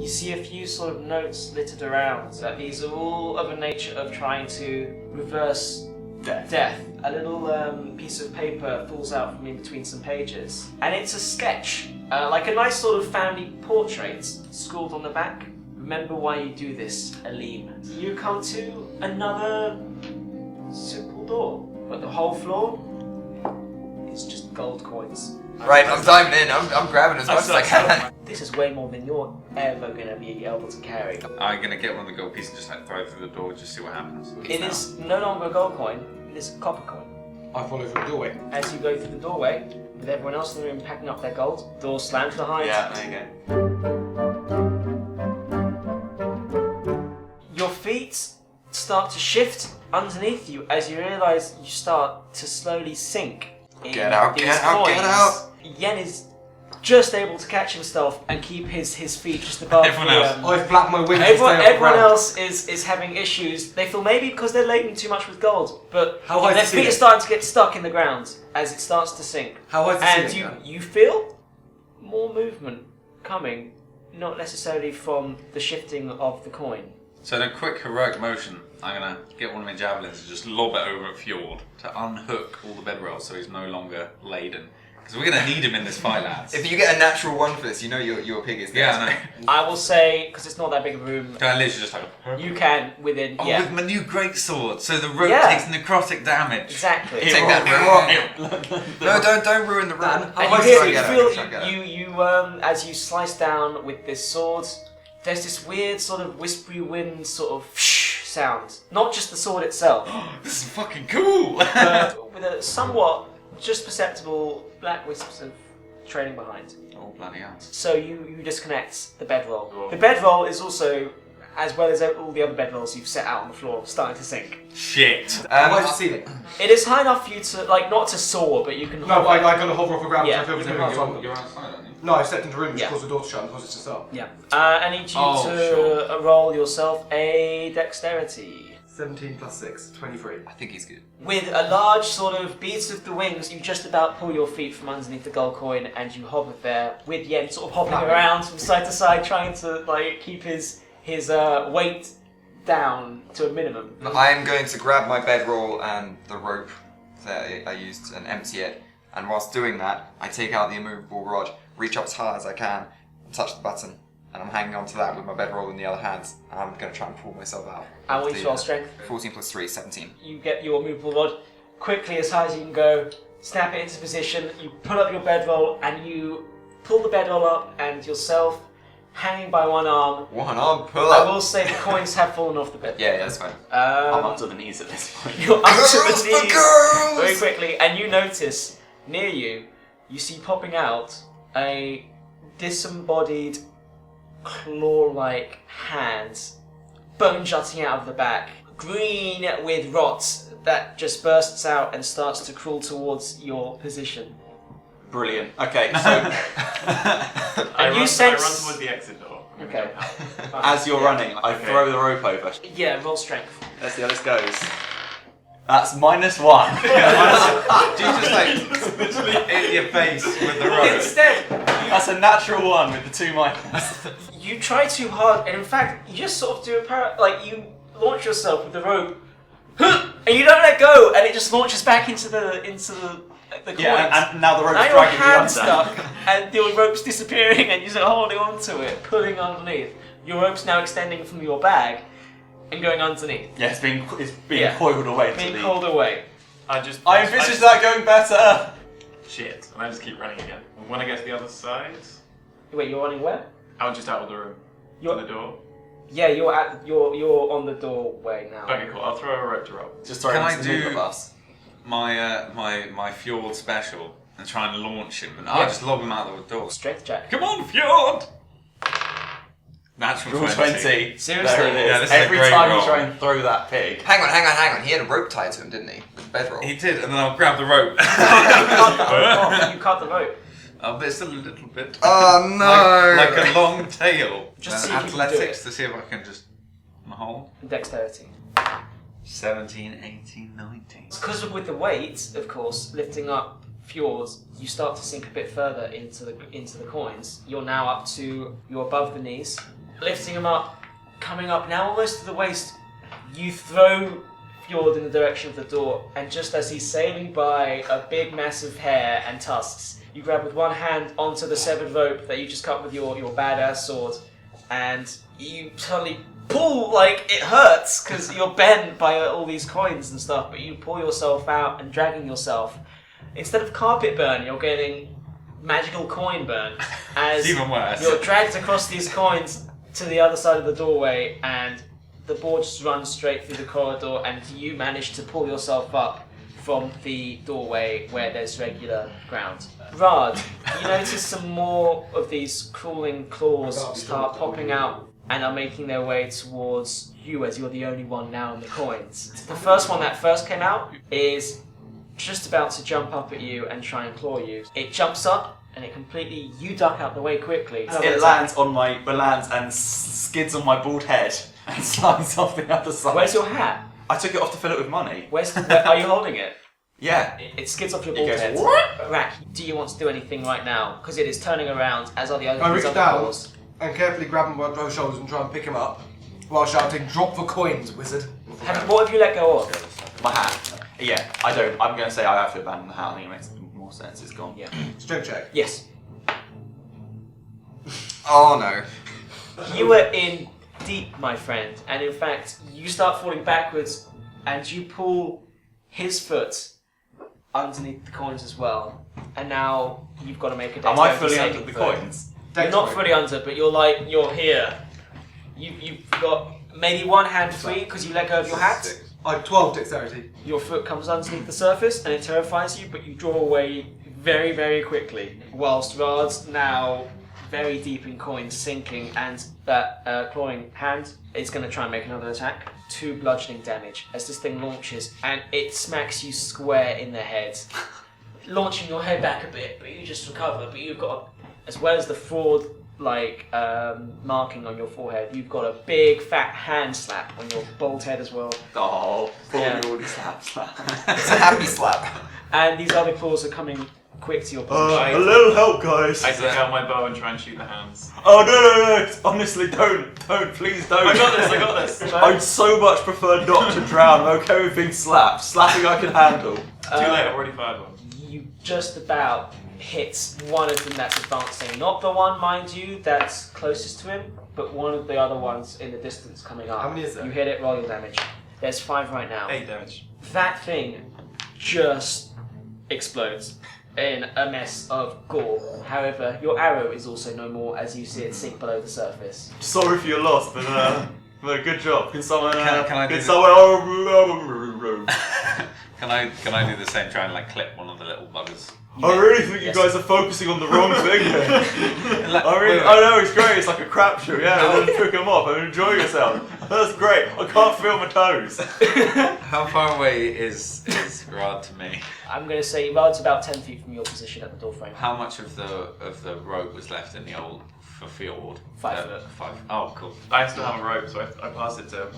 You see a few sort of notes littered around. These are all of a nature of trying to reverse death. A little piece of paper falls out from in between some pages, and it's a sketch, like a nice sort of family portrait, scrawled on the back. Remember why you do this, Aleem. You come to another simple door, but the whole floor is just gold coins. Right, I'm diving in. I'm grabbing as much as I can. This is way more than you're ever going to be able to carry. I'm going to get one of the gold pieces and just like throw it through the door, just see what happens. It is no longer a gold coin, it is a copper coin. I follow through the doorway. As you go through the doorway, with everyone else in the room packing up their gold, door slams behind. Yeah, there you go. Your feet start to shift underneath you as you realise you start to slowly sink. Get out, these get out, coins. get out! Yen is just able to catch himself and keep his feet just above Everyone else. I've flapped my wings. Everyone else is having issues. They feel maybe because they're laden too much with gold, but How high is their the feet are ceiling? starting to get stuck in the ground as it starts to sink. How high is the And ceiling? you feel more movement coming, not necessarily from the shifting of the coin. So in a quick heroic motion, I'm going to get one of my javelins and just lob it over at Fjord to unhook all the bedrolls so he's no longer laden. Because we're going to need him in this fight, lads. If you get a natural one for this, you know your pig is there. Yeah, I know. I will say, because it's not that big a room, Can I literally just like... you can within, Oh, yeah, with my new greatsword, so the rope Yeah. takes necrotic damage. exactly. Take that room. No, don't ruin the room. And How you high is hear, the you ceiling? feel, as you slice down with this sword, there's this weird sort of whispery wind sort of sound. Not just the sword itself, This is fucking cool! but with a somewhat just perceptible black wisps of trailing behind. Oh, bloody hell. So you disconnect the bedroll. The bedroll is also, as well as all the other bedrolls you've set out on the floor, starting to sink. Shit. How high is the ceiling? It is high enough for you to, like, not to soar, but you can No, hover. I kind of hover off the ground. Yeah. So I feel You're it's outside, aren't you? No, I stepped into the room, just Yeah. closed the door to shut and caused it to stop. Yeah. I need you Oh, to sure. roll yourself a dexterity. 17 plus 6, 23. I think he's good. With a large sort of beats of the wings, you just about pull your feet from underneath the gold coin and you hover there with Yen sort of hopping around from side to side, trying to like keep his weight down to a minimum. I am going to grab my bedroll and the rope that I used and empty it. And whilst doing that, I take out the immovable rod, reach up as hard as I can, and touch the button. And I'm hanging on to that with my bedroll in the other hand. And I'm going to try and pull myself out. I want you to roll strength. 14 plus 3, 17. You get your movable rod quickly as high as you can go, snap it into position, you pull up your bedroll and you pull the bedroll up and yourself hanging by one arm. One arm, pull I up. will say the coins have fallen off the bed. Yeah, that's fine. I'm up to the knees at this point. You're up to Girls the for knees girls! very quickly, and you notice near you, you see popping out a disembodied claw-like hand, bone jutting out of the back, green with rot that just bursts out and starts to crawl towards your position. Brilliant. Okay, so And you I run sense. towards the exit door. I'm Okay. gonna help. as you're running, I Okay. throw the rope over. Yeah, roll strength. Let's see how this goes. That's -1. Do you just like hit your face with the rope? Instead, That's a natural 1 with the 2 minus. you try too hard, and in fact, you just sort of do like you launch yourself with the rope, and you don't let go, and it just launches back into the coins. Yeah, and now the rope's Now your dragging me hand's under. stuck, and your rope's disappearing, and you're holding onto it, pulling underneath. Your rope's now extending from your bag and going underneath, Yeah, it's being Yeah. coiled away to being the... pulled away. I just. I envisage that going better! Shit, and I just keep running again. And when I get to the other side, Wait, you're running where? I'm just out of the room. You're- To the door. Yeah, you're on the doorway now. Okay, cool. I'll throw a rope to roll. Just throw Can him I into the middle do- of us. My Fjord special and try and launch him, and Yeah. I'll just lob him out the door. Strength check. Come on, Fjord! Natural Roll 20. Seriously? There it is. Yeah, this is a Every great time roll. you try and throw that pig. Hang on. He had a rope tied to him, didn't he? With the bedroll. He did, and then I'll grab the rope. You cut the rope. Oh, but it's still a little bit. Oh no! Like a long tail. Just And see if you can do athletics it. to see if I can just hold. Dexterity. 17, 18, 19. Because with the weight, of course, lifting up fjords, you start to sink a bit further into the coins. You're now up to, you're above the knees. Lifting them up, coming up now almost to the waist, you throw Fjord in the direction of the door, and just as he's sailing by a big mass of hair and tusks, you grab with one hand onto the severed rope that you just cut with your badass sword, and you suddenly pull, like, it hurts because you're bent by all these coins and stuff, but you pull yourself out and dragging yourself. Instead of carpet burn, you're getting magical coin burn as It's even worse. you're dragged across these coins to the other side of the doorway, and the board just runs straight through the corridor, and you manage to pull yourself up from the doorway where there's regular ground. Rard, you notice some more of these crawling claws start popping out and are making their way towards you as you're the only one now in the coins. The first one that first came out is just about to jump up at you and try and claw you. It jumps up and it completely, you duck out the way quickly. It lands on my lands and skids on my bald head and slides off the other side. Where's your hat? I took it off to fill it with money. Where are you holding it? Yeah. It skids off your It bald goes, head. "What?" Rack, do you want to do anything right now? Because it is turning around, as are the other I reach these other down claws. and carefully grab him by both shoulders and try and pick him up while shouting, "Drop the coins, wizard!" What have you let go of? My hat. Yeah, I don't. I'm going to say I have to abandon the hat. I think it makes more sense. It's gone. Yeah. Strength check. Yes. Oh no. You were in deep, my friend, and in fact, you start falling backwards, and you pull his foot underneath the coins as well. And now you've got to make a Am I dexterity fully saving under the throw. coins? You're not fully under, but you're here. You've got maybe one hand free because you let go of your hat. I have 12 dexterity. Your foot comes underneath the surface and it terrifies you, but you draw away very, very quickly. Whilst Rard's now very deep in coins, sinking, and that clawing hand is going to try and make another attack. 2 bludgeoning damage as this thing launches, and it smacks you square in the head, launching your head back a bit, but you just recover. But you've got, as well as the fraud marking on your forehead, you've got a big fat hand slap on your bald head as well. Oh, Yeah. already slap. It's a happy slap. And these other claws are coming quick to your A position. little help, guys. I take out my bow and try and shoot the hands. Oh no! Honestly, don't, please don't. I got this. I'd so much prefer not to drown. I'm okay with being slapped. Slapping I can handle. Too late, I've already fired one. You just about hits one of them that's advancing. Not the one, mind you, that's closest to him, but one of the other ones in the distance coming up. How many is there? You hit it, roll your damage. There's 5 right now. 8 damage. That thing just explodes in a mess of gore. However, your arrow is also no more as you see it sink below the surface. Sorry for your loss, but good job. Can someone? Can I do Can this? someone? Can I do the same? Try and like clip one of the little buggers. I really think Yes. you guys are focusing on the wrong thing here. Like, I know it's great. It's like a crap show. Yeah, I just took them off and enjoy yourself. That's great. I can't feel my toes. How far away is Rard to me? I'm going to say Rod's about 10 feet from your position at the doorframe. How much of the rope was left in the old fjord? 5 foot. 5. Oh, cool. I still have a rope, so I pass it to.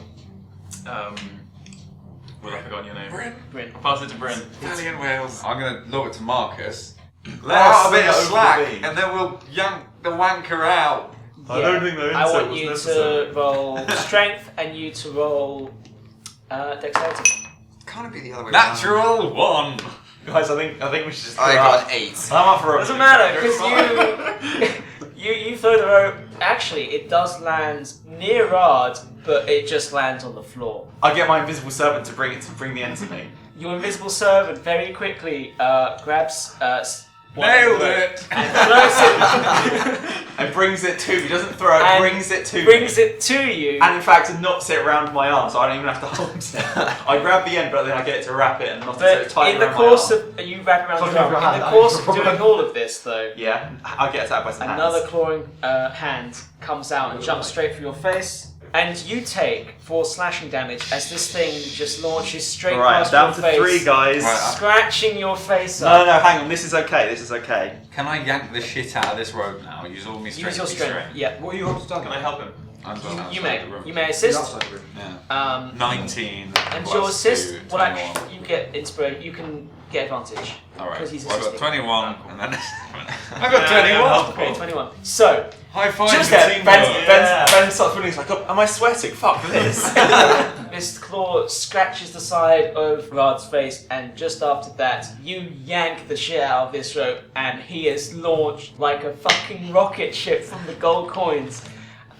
Well, I've forgotten your name. Bryn. I pass it to Bryn. Italian Wales. I'm gonna look it to Marcus. Let out a bit of Over the slack, beam. and then we'll yank the wanker out. I don't think the I insult want was you necessary. to roll strength and you to roll dexterity. Can't it be the other way around? Natural 1. Guys, I think we should just. I got an 8. I'm up for a. Doesn't matter because you throw the rope. Actually, it does land near Rard, but it just lands on the floor. I get my invisible servant to bring the end to me. Your invisible servant very quickly grabs one Nailed rope it. and throws it. And brings it to me. He doesn't throw it. And Brings it to me. Brings it to you. And in fact, it knots it around my arm, so I don't even have to hold it. I grab the end, but then I get it to wrap it and knot it so But it's tight in the around course my arm. of you wrap around Talking your of your arm, in hand, the that course is of your doing problem. all of this though, Yeah, I get attacked by some another hands. clawing hand comes out and jumps straight for your face, and you take 4 slashing damage as this thing just launches straight Right, I'm past down your to face, 3 guys. Right, scratching your face No, up. no, hang on. This is okay. This is okay. Can I yank the shit out of this rope now? Use all my strength. Use your strength. Yeah. What are you holding Can I help him? I'm going outside You the room. may. You may You're assist. outside the room. Yeah. 19. 19. And plus your assist, 2, well 21. actually, you get inspiration. You can get advantage. Alright, Because he's well, I've got assisting. 21, and then I've got 21! Okay, 21. So, High five Just for there, teamwork. Ben starts feeling like, oh, am I sweating? Fuck this. this claw scratches the side of Rad's face, and just after that, you yank the shit out of this rope, and he is launched like a fucking rocket ship from the gold coins,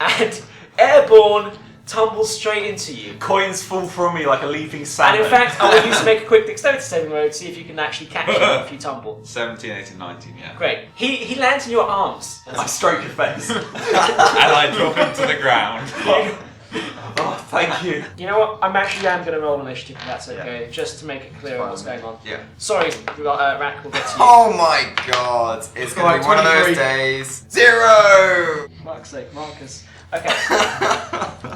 and airborne tumbles straight into you. Coins fall from me like a leaping And salmon. in fact, I want you to make a quick dexterity saving throw to see if you can actually catch him if you tumble. 17, 18, 19, yeah. Great. He lands in your arms. I stroke your face. And I drop him to the ground. Oh, thank you. You know what? I'm going to roll initiative if that's okay, just to make it clear what's going on. Yeah. Sorry, Rack, we'll get to you. Oh my god! It's gonna be one of those 23. days. 0! Mark's sake, Marcus. Okay.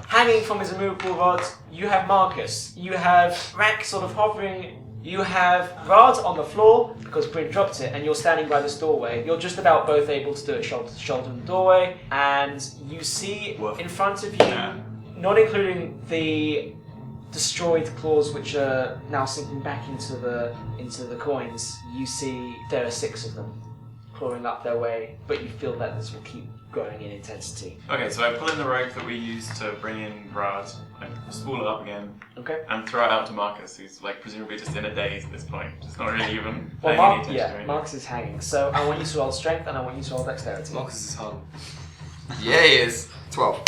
Hanging from his immovable rod, you have Marcus. You have Rack sort of hovering. You have Rad on the floor because Bryn dropped it, and you're standing by this doorway. You're just about both able to do it shoulder to shoulder in the doorway, and you see in front of you, not including the destroyed claws which are now sinking back into the coins, you see there are 6 of them clawing up their way, but you feel that this will keep growing in intensity. Okay, so I pull in the rope that we used to bring in Brad, I spool it up again, Okay. and throw it out to Marcus, who's like presumably just in a daze at this point. Just not really even Well, paying any attention to anything. Marcus is hanging, so I want you to roll strength and I want you to roll dexterity. Marcus is hard. Yeah, he is. 12.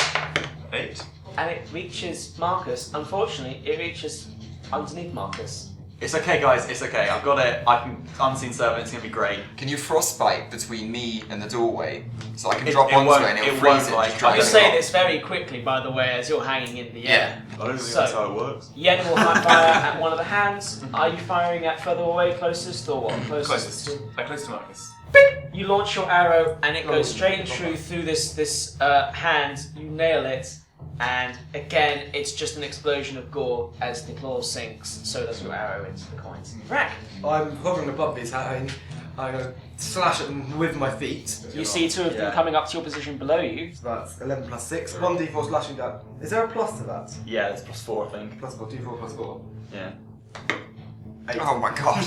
8. And it reaches Marcus. Unfortunately, it reaches underneath Marcus. It's okay, guys. It's okay. I've got it. I can unseen servant. It's gonna be great. Can you frostbite between me and the doorway so I can It- drop it onto won't- it and it'll it freeze won't, it? like, just drag You it say off? this very quickly, by the way, as you're hanging in the air. I don't think So- that's how it works. Yen will fire at one of the hands. Are you firing at further away, closest, or what? Closest. Like close to Marcus. You launch your arrow and it goes straight and true through this hand. You nail it, and again, it's just an explosion of gore as the claw sinks. So does your arrow into the coins. Rack. I'm hovering above these, and I'm going to slash at them with my feet. You see 2 of them Yeah. coming up to your position below you. So that's 11 plus 6. 1d4 slashing down. Is there a plus to that? Yeah, it's +4, I think. Plus 4, d4 plus 4. Yeah. 8. Oh my god.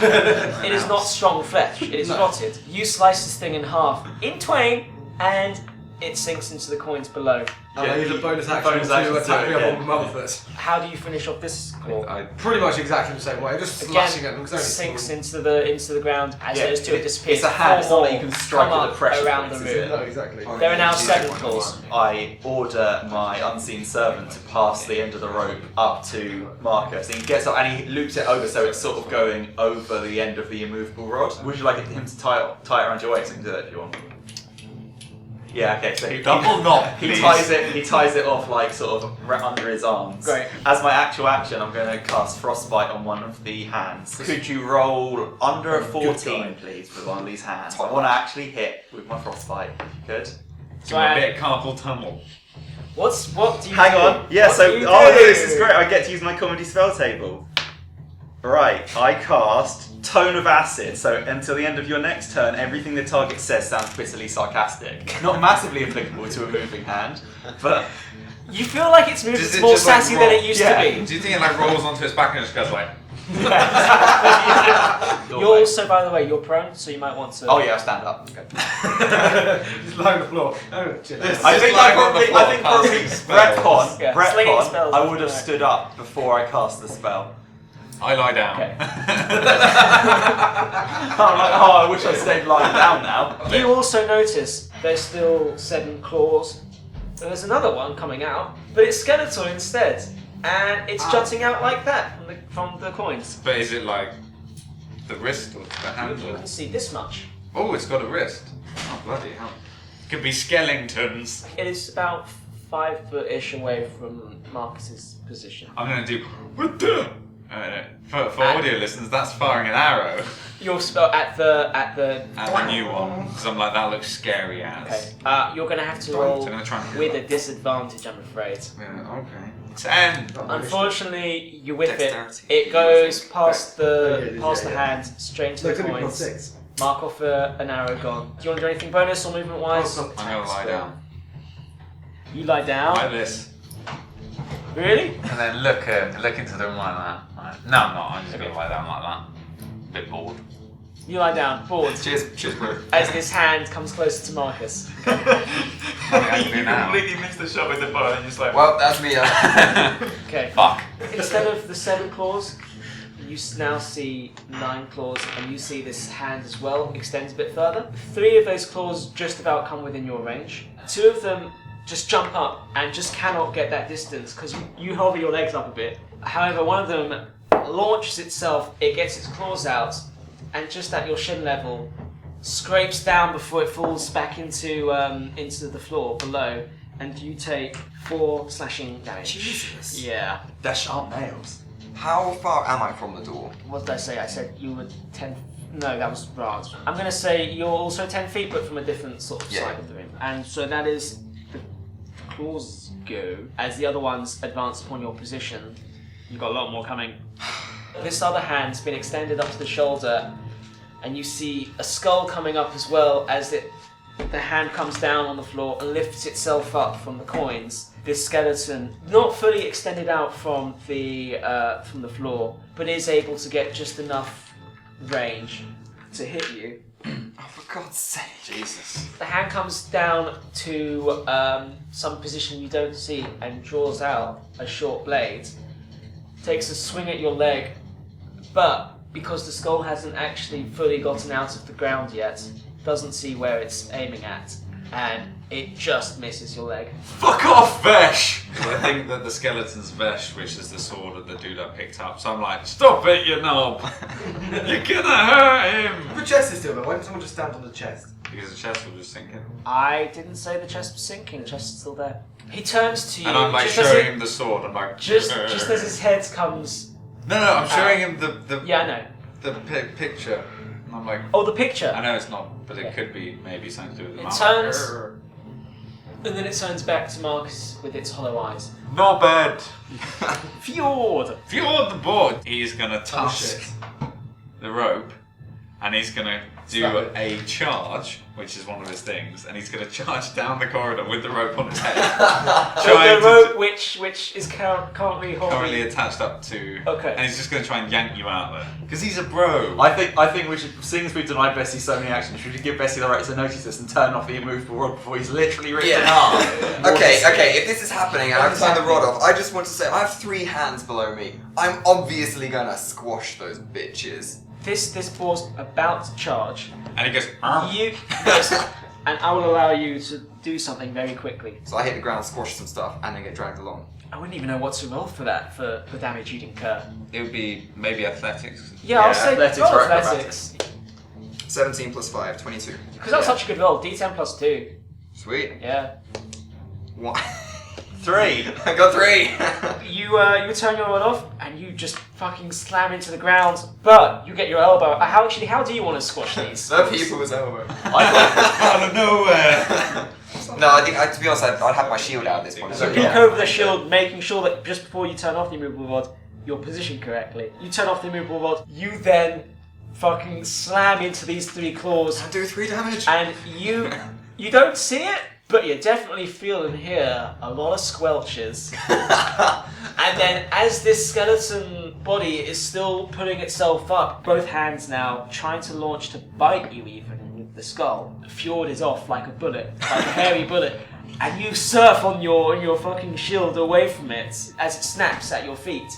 It is not strong flesh. It is rotted. You slice this thing in half, in twain, and it sinks into the coins below. And I use a bonus action bonus to action to attack do me it, up yeah. on my foot. How do you finish off this claw? Pretty much exactly the same way. Just slashing at them because sinks into the ground as Yeah, those 2 have disappeared. it's a hand, it's not like you can 4 strike come at the up pressure around points, the is room. it? No, exactly. There are now 7 claws. I order my unseen servant to pass the end of the rope up to Marcus. And he gets up and he loops it over so it's sort of going over the end of the immovable rod. Would you like him to tie it around your waist? I can do that if you want. Yeah, okay, so Double knot, he please. ties it off like sort of under his arms. Great. As my actual action, I'm going to cast Frostbite on one of the hands. Could you roll under a 14, please, with one of these hands? I want to actually hit with my Frostbite. Good. Give me a bit of carpal tunnel. What do you Hang do? on. Yeah, What so do you this do? is great. I get to use my comedy spell table. Right, I cast Tone of Acid. So until the end of your next turn, everything the target says sounds bitterly sarcastic. Not massively applicable to a moving hand, but You feel like it's moving Does it more just, like, sassy than roll? it used Yeah. to be. Do you think it like rolls onto its back and just goes like... You're also, by the way, you're prone, so you might want to. oh yeah, I'll stand up. Okay. Just lying on the floor. Oh, shit. I think lying on the floor, probably casting spells. Yeah, slinging spells, I would have right. stood up before I cast the spell. I lie down. Okay. I'm like, oh, I wish I stayed lying down now. You also notice there's still 7 claws. And there's another one coming out, but it's skeletal instead, and it's jutting out like that from the coins. But is it like the wrist or the You handle? can see this much. Oh, it's got a wrist. Oh, bloody hell. Could be skeletons. It is about 5 foot-ish away from Marcus's position. I'm going to do... For audio listeners, that's firing an arrow. You're spell at the At the new one. Because I'm like, that looks scary as. Okay. You're gonna have to So roll I'm gonna try and hit with that. a disadvantage, I'm afraid. Yeah, okay. 10! Unfortunately, you whip Dexterity. it. It goes past Yeah, the yeah. hand, straight into No, the it could be plus coins. 6. Mark off an arrow gone. Do you want to do anything bonus or movement wise? Oh, I'm gonna lie down. You lie down. Like this. Really? And then look into the room like that. Right. No, I'm not. I'm just gonna lie down like that. bit bored. You lie down, bored, Cheers, bro. as this hand comes closer to Marcus. I can do now. completely missed the shot with the bow and you're just like, Well, that's me. Okay. Fuck. Instead of the 7 claws, you now see 9 claws, and you see this hand as well extends a bit further. 3 of those claws just about come within your range. 2 of them just jump up and just cannot get that distance because you hover your legs up a bit. However, one of them launches itself, it gets its claws out, and just at your shin level, scrapes down before it falls back into the floor below, and you take 4 slashing damage. Jesus. Yeah. They're sharp nails. How far am I from the door? What did I say? I said you were 10... No, that was Raj. I'm going to say you're also 10 feet, but from a different sort of side of the room. And so that is the claws go. As the other ones advance upon your position, you've got a lot more coming. This other hand's been extended up to the shoulder, and you see a skull coming up as well as the hand comes down on the floor and lifts itself up from the coins. This skeleton, not fully extended out from the floor, but is able to get just enough range to hit you. Oh, for God's sake. Jesus. The hand comes down to some position you don't see and draws out a short blade. Takes a swing at your leg, but because the skull hasn't actually fully gotten out of the ground yet, doesn't see where it's aiming at, and it just misses your leg. Fuck off, Vesh! So I think that the skeleton's Vesh, which is the sword that the dude I picked up. So I'm like, stop it, you knob! You're gonna hurt him! The chest is still there. Why didn't someone just stand on the chest? Because the chest will just sink in. I didn't say the chest was sinking, the chest is still there. He turns to you, And I'm like just as showing it- him the sword. I'm like, just as his head comes... No, I'm showing him the Yeah, I know. picture. And I'm like, Oh, the picture! I know it's not, but it Yeah. could be maybe something to do with the It mouth. turns, and then it turns back to Marcus with its hollow eyes. Not bad. Fjord! Fjord the board. He's gonna Oh, tusk shit. the rope, and he's gonna do Stab it. a charge, which is one of his things, and he's gonna charge down the corridor with the rope on his head. So Trying the to- rope which is currently holding... currently attached up to. Okay. And he's just gonna try and yank you out there. Because he's a bro. I think we should, seeing as we've denied Bessie so many actions, we should give Bessie the right to notice this and turn off the immovable rod before he's literally ripped in half. Okay, if this is happening and I've turned the rod off, I just want to say I have 3 hands below me. I'm obviously gonna squash those bitches. This boar's about to charge. And he goes, You... Yes, and I will allow you to do something very quickly. So I hit the ground, squash some stuff, and then get dragged along. I wouldn't even know what to roll for that, for damage you'd incur. it would be maybe athletics. Yeah, I'll say athletics roll or athletics. 17 plus 5, 22. Because that was such a good roll. D10 plus 2. Sweet. Yeah. What? 3. I got 3. You turn your rod off and you just fucking slam into the ground, but you get your elbow. How do you want to squash these? The people's elbow. Out of nowhere! No, I think, to be honest, I'd have my shield out at this point. So So, peek over the shield, making sure that just before you turn off the immovable rod, you're positioned correctly. You turn off the immovable rod, you then fucking slam into these 3 claws, I do 3 damage. and you don't see it, but you definitely feel and hear a lot of squelches. And then as this skeleton body is still putting itself up, both hands now trying to launch to bite you even with the skull, Fjord is off like a bullet, like a hairy bullet, and you surf on your fucking shield away from it as it snaps at your feet,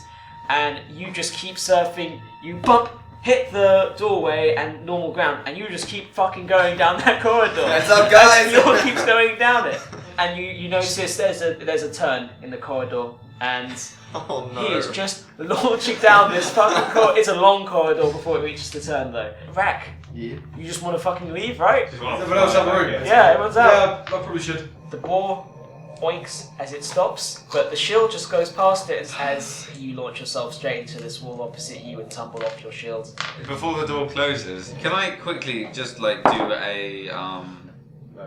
and you just keep surfing, you bump, hit the doorway and normal ground, and you just keep fucking going down that corridor. What's up, guys? As Fjord keeps going down it, and you notice there's a turn in the corridor, and Oh no. he is just launching down this fucking corridor. It's a long corridor before it reaches the turn, though. Rack, Yeah. you just want to fucking leave, right? Everyone else out the room? Yeah, everyone's out. Yeah, I probably should. The boar oinks as it stops, but the shield just goes past it as you launch yourself straight into this wall opposite you and tumble off your shield. Before the door closes, can I quickly just like do a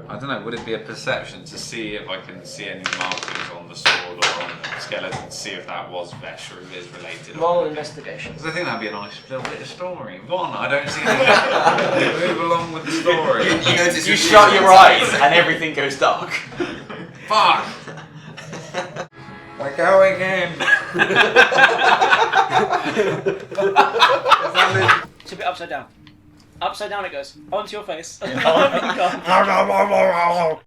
I don't know, would it be a perception to see if I can see any markings on the sword or on the skeleton to see if that was Vesh or if it is related? Roll investigation. Because I think that'd be a nice little bit of story. One, I don't see anything. Move along with the story. You notice You your shut shield your is- eyes and everything goes dark. Fuck! We're going in. tip it upside down. Upside down it goes. Onto your face.